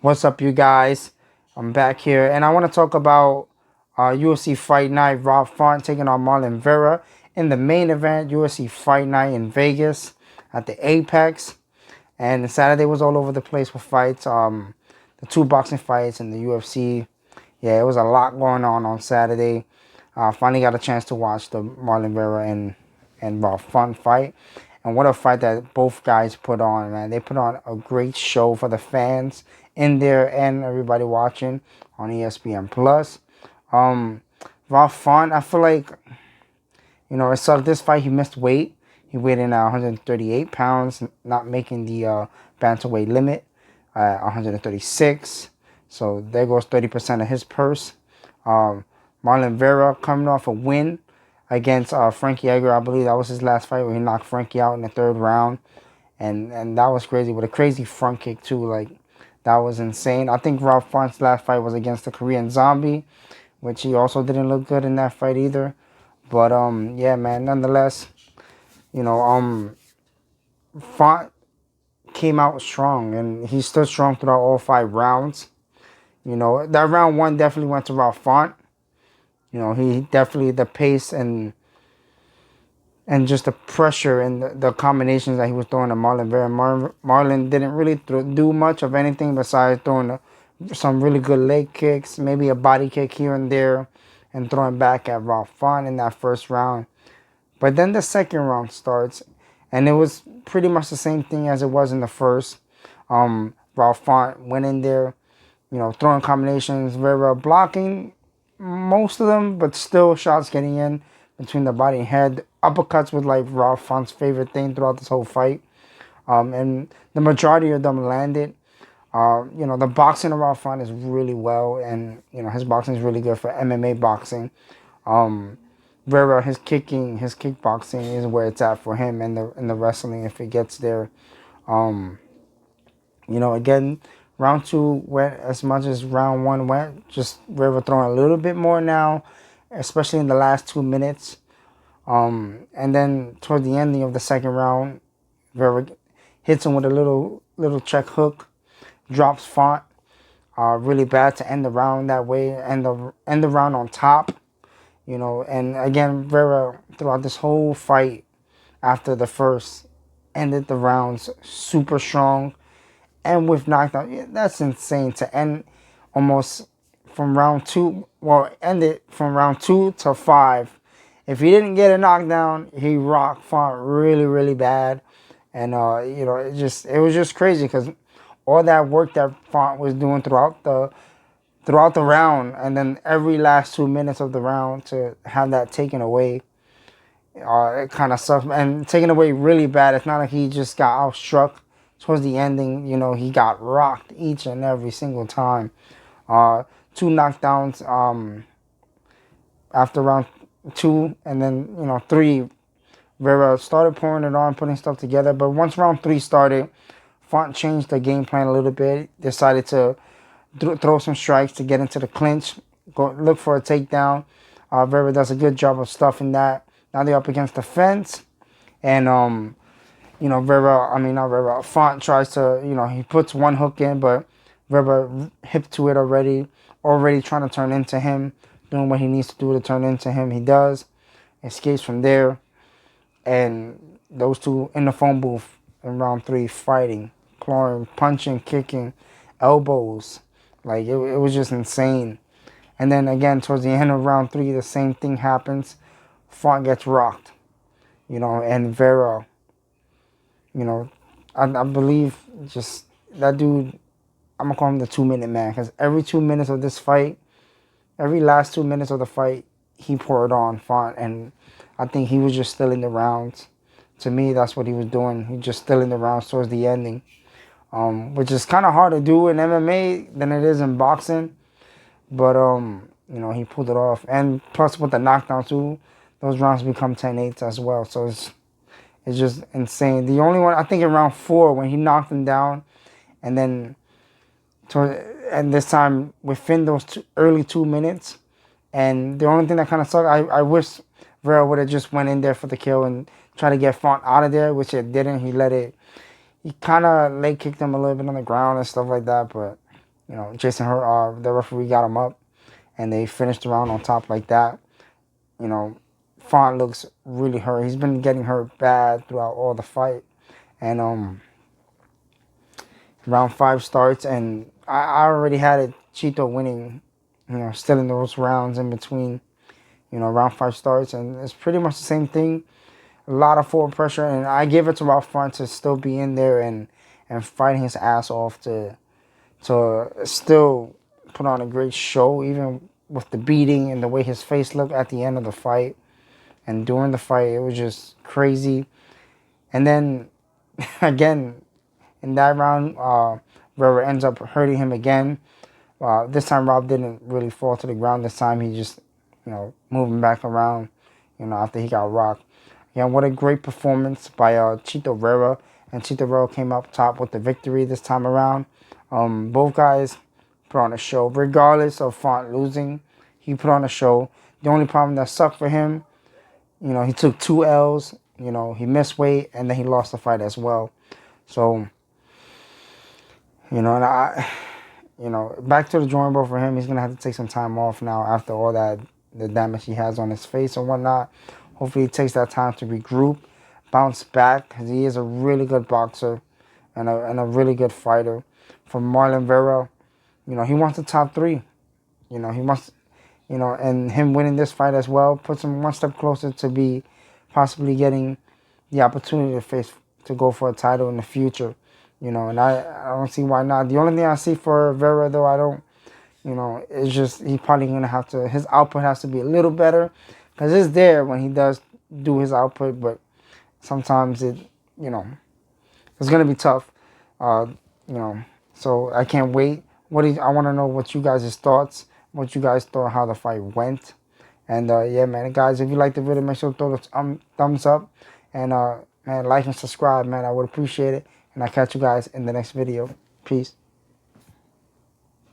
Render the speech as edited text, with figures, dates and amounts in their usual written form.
What's up, you guys? I'm back here, and I want to talk about UFC Fight Night. Rob Font taking on Marlon Vera in the main event, UFC Fight Night in Vegas at the Apex. And Saturday was all over the place with fights. The two boxing fights and the UFC. Yeah, it was a lot going on Saturday. Finally got a chance to watch the Marlon Vera and Rob Font fight. And what a fight that both guys put on, man. They put on a great show for the fans in there and everybody watching on ESPN Plus. Rob Font, I feel like, I saw this fight, he missed weight. He weighed in at 138 pounds, not making the bantamweight limit at 136. So there goes 30% of his purse. Marlon Vera coming off a win against Frankie Edgar. I believe that was his last fight where he knocked Frankie out in the third round. And that was crazy, with a crazy front kick too. Like, that was insane. I think Rob Font's last fight was against the Korean Zombie, which he also didn't look good in that fight either. But yeah, man, nonetheless, Font came out strong, and he stood strong throughout all 5 rounds. That round 1 definitely went to Rob Font. He definitely, the pace and just the pressure and the combinations that he was throwing to Marlon Vera. Marlon didn't really do much of anything besides throwing some really good leg kicks, maybe a body kick here and there, and throwing back at Rob Font in that first round. But then the second round starts, and it was pretty much the same thing as it was in the first. Rob Font went in there, throwing combinations, Vera blocking most of them, but still shots getting in between the body and head. Uppercuts was like Rob Font's favorite thing throughout this whole fight. And the majority of them landed. The boxing of Rob Font is really well, and his boxing is really good for MMA boxing. Vera, his kickboxing is where it's at for him, and the wrestling if it gets there. Again, round 2 went as much as round 1 went. Just Vera throwing a little bit more now, especially in the last 2 minutes. And then toward the ending of the second round, Vera hits him with a little check hook, drops Font really bad to end the round that way, and end the round on top. And again, Vera throughout this whole fight after the first ended the rounds super strong and with knockdown. Yeah, that's insane to end almost from round 2. Well, end it from round 2 to 5. If he didn't get a knockdown, he rocked Font really, really bad. And it was just crazy because all that work that Font was doing throughout the round, and then every last 2 minutes of the round to have that taken away, it kind of sucks. And taken away really bad. It's not like he just got outstruck towards the ending. He got rocked each and every single time. 2 knockdowns after round 2, and then 3, Vera started pouring it on, putting stuff together. But once round 3 started, Font changed the game plan a little bit. Decided to throw some strikes to get into the clinch, go look for a takedown. Vera does a good job of stuffing that. Now they're up against the fence, and Font tries to, he puts one hook in, but Vera hip to it already trying to turn into him, doing what he needs to do to turn into him. He does, escapes from there, and those two in the phone booth in round 3 fighting, clawing, punching, kicking, elbows. Like, it was just insane. And then again, towards the end of round 3, the same thing happens. Font gets rocked, and Vera, I believe just that dude, I'm going to call him the 2-minute man, because every 2 minutes of this fight, every last 2 minutes of the fight, he poured on Font, and I think he was just stealing the rounds. To me, that's what he was doing. He just stealing the rounds towards the ending. Which is kind of hard to do in MMA than it is in boxing. But, he pulled it off. And plus with the knockdown too, those rounds become 10-8 as well. So it's just insane. The only one, I think in round 4, when he knocked him down, and then and this time within those early 2 minutes, and the only thing that kind of sucked, I wish Vera would have just went in there for the kill and tried to get Font out of there, which it didn't. He kind of leg kicked him a little bit on the ground and stuff like that, but You know, the referee got him up, and they finished the round on top like that. You know, Font looks really hurt. He's been getting hurt bad throughout all the fight. And round 5 starts, and I already had it Chito winning, you know, still in those rounds in between. You know, round 5 starts, and it's pretty much the same thing. A lot of forward pressure, and I give it to Ralph Font to still be in there and fighting his ass off to still put on a great show, even with the beating and the way his face looked at the end of the fight. And during the fight, it was just crazy. And then, again, in that round, Vera ends up hurting him again. This time, Rob didn't really fall to the ground. This time, he just, you know, moving back around, you know, after he got rocked. Yeah, what a great performance by Chito Vera. And Chito Vera came up top with the victory this time around. Both guys put on a show. Regardless of Font losing, he put on a show. The only problem that sucked for him, you know, he took 2 L's. You know, he missed weight, and then he lost the fight as well. So, you know, back to the drawing board for him. He's going to have to take some time off now after all that, the damage he has on his face and whatnot. Hopefully he takes that time to regroup, bounce back, because he is a really good boxer and a really good fighter. For Marlon Vera, you know, he wants the top 3. You know, he wants, you know, and him winning this fight as well puts him one step closer to be possibly getting the opportunity to go for a title in the future. You know, and I don't see why not. The only thing I see for Vera, though, I don't, you know, it's just he probably going to have to, his output has to be a little better, because it's there when he does do his output, but sometimes it, you know, it's going to be tough. You know, so I can't wait. I want to know what you guys' thoughts, what you guys thought, how the fight went. And yeah, man, guys, if you like the video, make sure to throw the thumbs up. And man, like and subscribe, man. I would appreciate it. And I'll catch you guys in the next video. Peace.